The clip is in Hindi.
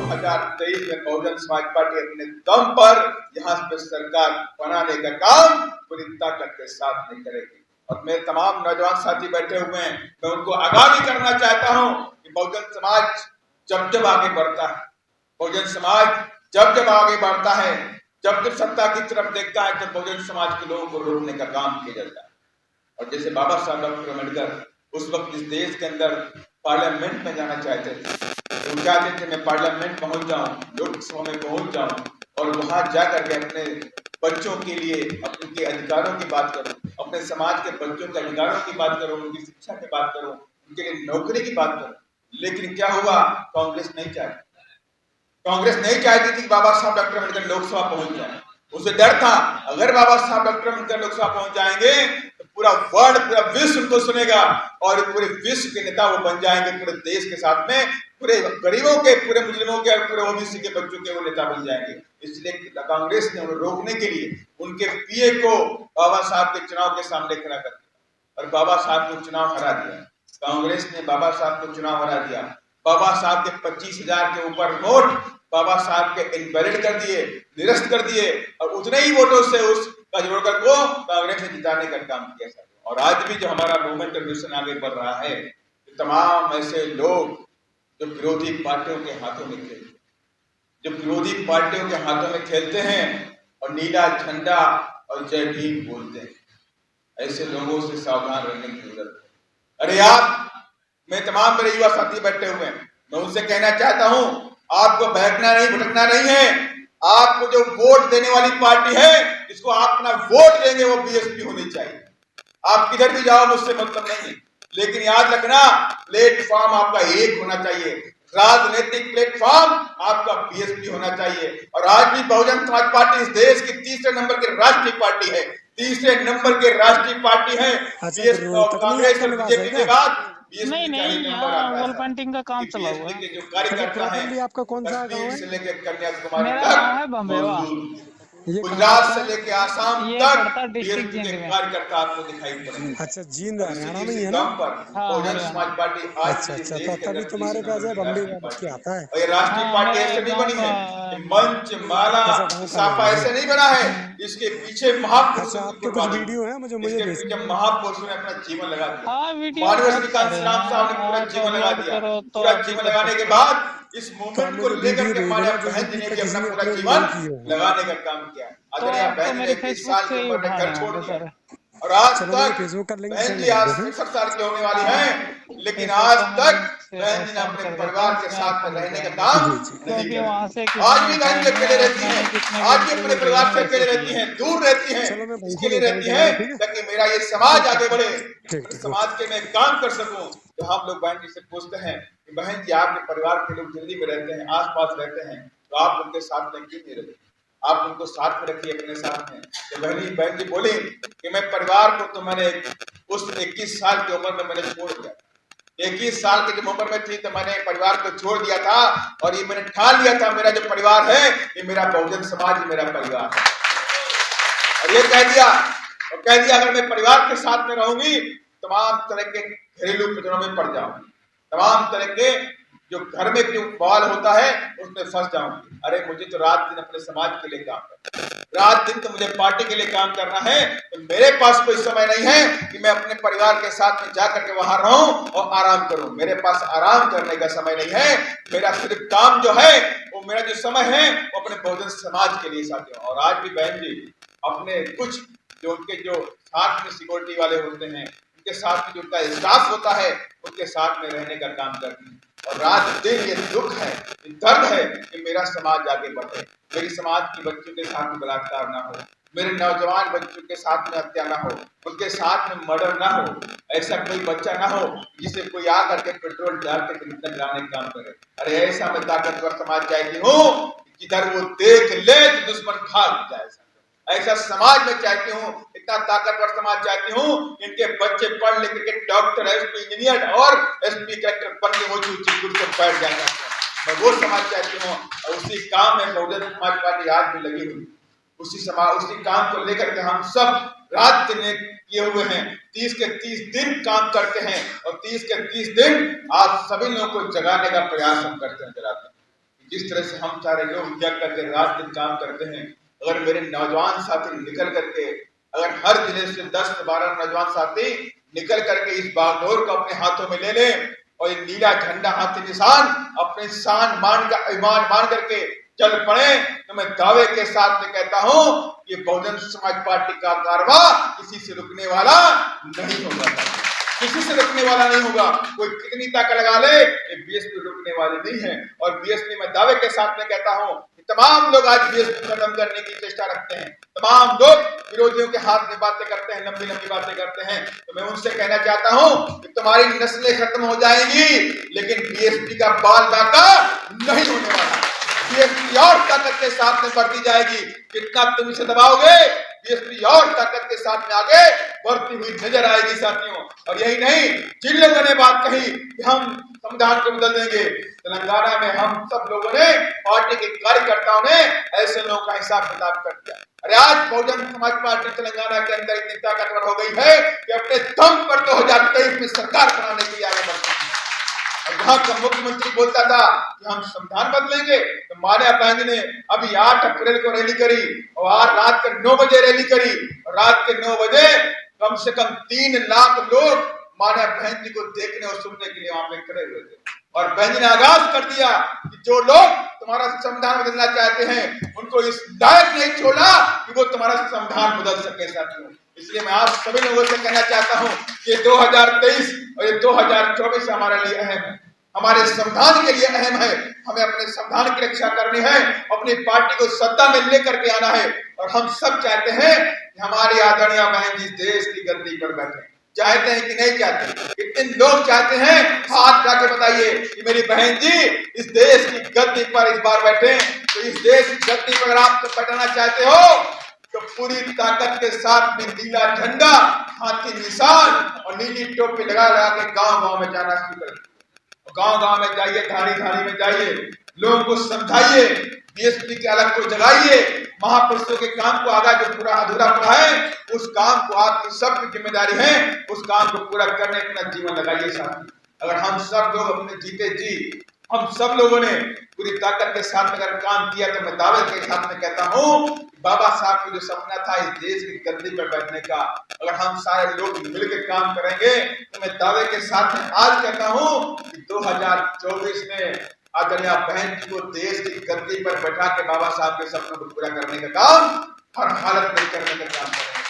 2023 में बहुजन समाज पार्टी अपने दम पर यहाँ पे सरकार बनाने का काम पूरी ताकत के साथ नहीं करेगी। और मेरे तमाम नौजवान साथी बैठे हुए हैं, मैं उनको आगाही करना चाहता हूँ कि बहुजन समाज जब आगे बढ़ता है, बहुजन समाज जब आगे बढ़ता है, जब सत्ता की तरफ देखता है, तो बहुजन समाज के लोगों को रोकने का काम किया जाता है। और जैसे बाबा साहब डॉक्टर अम्बेडकर उस वक्त इस देश के अंदर पार्लियामेंट में जाना चाहते थे, वो चाहते थे मैं पार्लियामेंट पहुंच जाऊं, लोकसभा में पहुंच जाऊं और वहां जाकर के अपने बच्चों के लिए उनके अधिकारों की बात करूं, अपने समाज के बच्चों के अधिकारों की बात करूं, उनकी शिक्षा की बात करूं, उनके लिए नौकरी की बात करूं। लेकिन क्या हुआ, कांग्रेस नहीं चाहती थी कि बाबा साहब डॉक्टर अम्बेडकर लोकसभा पहुंच जाए। उसे डर था, अगर बाबा साहब डॉक्टर अम्बेडकर लोकसभा पहुंच जाएंगे तो पूरा वर्ल्ड, पूरा विश्व उनको सुनेगा और पूरे विश्व के नेता वो बन जाएंगे, पूरे देश के साथ में पूरे गरीबों के, पूरे मुस्लिमों के और पूरे ओबीसी के बच्चों के वो नेता बन जाएंगे। इसलिए कांग्रेस ने उन्हें रोकने के लिए उनके पीए को बाबा साहब के चुनाव के सामने खड़ा कर दिया और बाबा साहब को चुनाव हरा दिया। कांग्रेस ने बाबा साहब को चुनाव हरा दिया। बाबा साहब के 25,000 के ऊपर वोट बाबा साहब के इनवैलिड कर दिए, निरस्त कर दिए और उतने ही वोटों से उस गजरोडकर को कांग्रेस ने जिताने का काम किया। और आज भी जो हमारा मूवमेंट रेवोल्यूशन आगे बढ़ रहा है, तमाम ऐसे लोग जो विरोधी पार्टियों के हाथों में खेलते हैं और नीला झंडा और जय भीम बोलते हैं, ऐसे लोगों से सावधान रहने की जरूरत है। अरे आप, मैं तमाम मेरे युवा साथी बैठे हुए हैं, मैं उनसे कहना चाहता हूं, आपको बहकना नहीं, भटकना नहीं है। आपको जो वोट देने वाली पार्टी है, जिसको आप अपना वोट देंगे, वो बीएसपी होनी चाहिए। आप किधर भी जाओ, मुझसे मतलब नहीं, लेकिन याद रखना, प्लेटफॉर्म आपका एक होना चाहिए, राजनीतिक प्लेटफॉर्म आपका बीएसपी होना चाहिए। और आज भी बहुजन समाज पार्टी इस देश की तीसरे नंबर की राष्ट्रीय पार्टी है, तीसरे नंबर की राष्ट्रीय पार्टी है। कांग्रेस और बीजेपी के बाद नहीं, यहाँ वॉल पेंटिंग का काम चला हुआ है। जो कार्यकर्ता है, आपका कौन सा गाँव है? से लेकर कन्याकुमारी मेरा गाँव है बम्बेवा, गुजरात से लेके आसाम तक डिस्ट्रिक्ट कार्यकर्ता आपको दिखाई पड़ेंगे। अच्छा, जींद हरियाणा में ही है ना? बहुजन समाज पार्टी अच्छा, तभी तुम्हारे पास है बम्बे की आता है। और ये राष्ट्रीय पार्टी ऐसे नहीं बनी है, मंच माला साफा ऐसे नहीं बना है, इसके पीछे महापुरुषों की कुछ वीडियो है, मुझे महापुरुषों ने अपना जीवन लगा दिया। माननीय श्रीकांत राम साहब ने पूरा जीवन लगा दिया। पूरा जीवन लगाने के बाद इस मूवमेंट को लेकर के हमारे बहन जी ने भी अपना पूरा जीवन लगाने का काम किया। आदरणीय बहन ने 21 साल की उम्र में घर छोड़ दिया और आज तक बहन जी आज 65 साल की होने वाली हैं, लेकिन आज तक बहन जी ने अपने परिवार के साथ में रहने का काम नहीं किया। आज भी बहन जी अकेले रहती हैं, आज भी अपने परिवार से अकेले रहती हैं, दूर रहती हैं, इसके लिए रहती हैं ताकि मेरा ये समाज आगे बढ़े, समाज के मैं काम कर सकूं। तो हम लोग बहन जी से पूछते हैं कि बहन जी, आपके परिवार के लोग दिल्ली में रहते हैं, आसपास रहते हैं, तो आप उनके साथ में क्यों नहीं रहते? आप उनको साथ में रखिए अपने साथ में। तो बहन जी बोली कि मैं परिवार को तो मैंने उस 21 साल की उम्र में मैंने छोड़ दिया। 21 साल की जब उम्र में थी तो मैंने परिवार को छोड़ दिया था और ये मैंने ठान लिया था, मेरा जो परिवार है ये मेरा बहुजन समाज मेरा परिवार है। और ये कह दिया अगर मैं परिवार के साथ में रहूंगी, तमाम तरह के घरेलू उपद्रव में पड़ जाऊंगी, तमाम तरह के जो घर में जो बवाल होता है उसमें फंस जाऊंगी। अरे मुझे तो रात दिन अपने समाज के लिए काम करना है, रात दिन तो मुझे पार्टी के लिए काम करना है, तो मेरे पास कोई समय नहीं है कि मैं अपने परिवार के साथ में जाकर के वहां रहूं और आराम करूं। मेरे पास आराम करने का समय नहीं है, मेरा सिर्फ काम जो है वो मेरा जो समय है वो अपने बहुजन समाज के लिए साथियों। और आज भी बहन जी अपने कुछ जो उनके जो साथ में सिक्योरिटी वाले होते हैं, उनके साथ में जो उनका स्टाफ होता है, उनके साथ में रहने का काम करती है। और रात दिन ये दुख है, ये दर्द है कि मेरा समाज आगे बढ़े, मेरी समाज की बच्चों के साथ में बलात्कार ना हो, मेरे नौजवान बच्चों के साथ में हत्या ना हो, उनके साथ में मर्डर ना हो, ऐसा कोई बच्चा ना हो जिसे कोई आकर के पेट्रोल डाल के गिराने का काम करे। अरे ऐसा मैं ताकतवर समाज चाहती हूँ जिधर वो देख ले तो दुश्मन भाग जाए। ऐसा समाज में चाहती हूँ, इतना ताकतवर समाज चाहती हूँ, इनके बच्चे पढ़ लिख के डॉक्टर, एसपी, इंजीनियर और एसपी कलेक्टर बन के ऊंची कुर्सी पर बैठ जाएगा। मैं वो समाज चाहती हूँ और उसी काम में बहुजन समाज पार्टी आज भी लगी हुई, उसी काम को लेकर के हम सब रात दिन किए हुए हैं। 30 के 30 दिन काम करते हैं और 30 के 30 दिन आज सभी लोगों को जगाने का प्रयास हम करते हैं। जिस तरह से हम सारे लोग जग करके रात दिन काम करते हैं, अगर मेरे नौजवान साथी निकल करके, अगर हर जिले से 10 से 12 नौजवान साथी निकल करके इस बागडोर को अपने हाथों में ले लें और ये नीला झंडा हाथी निशान अपने शान मान का ईमान मान करके चल पड़े, तो मैं दावे के साथ में कहता हूं कि बहुजन समाज पार्टी का कारवा किसी से रुकने वाला नहीं होगा, किसी से रुकने वाला नहीं होगा। कोई कितनी ताकत लगा ले, ये बीएसपी रुकने वाले नहीं है। और बीएसपी में दावे के साथ में कहता हूं कि तमाम लोग आज बीएसपी को खत्म करने की चेष्टा रखते हैं, तमाम लोग विरोधियों के हाथ में बातें करते हैं, लंबी लंबी बातें करते हैं। तो मैं उनसे कहना चाहता हूं कि तुम्हारी नस्लें खत्म हो जाएंगी, लेकिन बीएसपी का बाल बाका नहीं होने वाला। बीएसपी और ताकत के साथ में बढ़ती जाएगी। कितना तुम इसे दबाओगे, बीएसपी और ताकत के साथ में आगे बढ़ती हुई नजर आएगी साथियों। और यही नहीं, जिन लोगों ने बात कही कि हम संविधान को बदल देंगे, तेलंगाना में हम सब लोगों ने, पार्टी के कार्यकर्ताओं ने ऐसे लोगों का हिसाब किताब कर दिया। अरे आज बहुजन समाज पार्टी तेलंगाना के अंदर इतनी ताकतवर हो गई है कि अपने दम पर 2023 में सरकार बनाने के लिए आगे बढ़ती है। और वहां का मुख्यमंत्री बोलता था कि हम संविधान बदलेंगे, तो मान्या बहन ने अभी 8 अप्रैल को रैली करी और आज रात के 9 बजे रैली करी और रात के 9 बजे कम से कम 3 लाख लोग मान्या बहन जी को देखने और सुनने के लिए वहां पे खड़े हुए थे। और बहन जी ने आगाज कर दिया कि जो लोग तुम्हारा संविधान बदलना चाहते हैं उनको इस लायक नहीं छोड़ा कि वो तुम्हारा संविधान बदल सके साथियों। इसलिए मैं आप सभी लोगों से कहना चाहता हूं कि 2023 और ये 2024 हमारे लिए अहम है, हमारे संविधान के लिए अहम है। हमें अपने संविधान की रक्षा करनी है, अपनी पार्टी को सत्ता में लेकर के आना है। और हम सब चाहते हैं कि हमारी आदरणीय बहन जी देश की गद्दी पर बैठे। चाहते हैं कि नहीं चाहते? कितने लोग चाहते हैं? हाथ उठा के बताइए कि मेरी बहन जी इस देश की गद्दी पर इस बार बैठे। तो इस देश की गद्दी पर आप तो बैठना चाहते हो तो पूरी ताकत के साथ में नीला झंडा, हाथी निशान और नीली टोपी लगा लगा के गांव-गांव में जाना शुरू करें। गांव-गांव में जाइए, धारी-धारी में जाइए, लोगों को समझाइए, बीएसपी के अलग को जगाइए, महापुरुषों के काम को आगा जो पूरा अधूरा पड़ा है उस काम को आपकी सबकी जिम्मेदारी है, उस काम को पूरा करने में अपना जीवन लगाइए साथी। अगर हम सब लोग अपने जीते जी हम सब लोगों ने पूरी ताकत के साथ अगर काम किया तो मैं दावे के साथ में कहता हूं बाबा साहब का जो सपना था इस देश की गद्दी पर बैठने का, अगर हम सारे लोग मिलकर काम करेंगे तो मैं दावे के साथ में आज कहता हूं कि 2024 में आदरणीय बहन जी को देश की गद्दी पर बैठा के बाबा साहब के सपनों को पूरा करने का काम हर हालत में करने का काम करेंगे।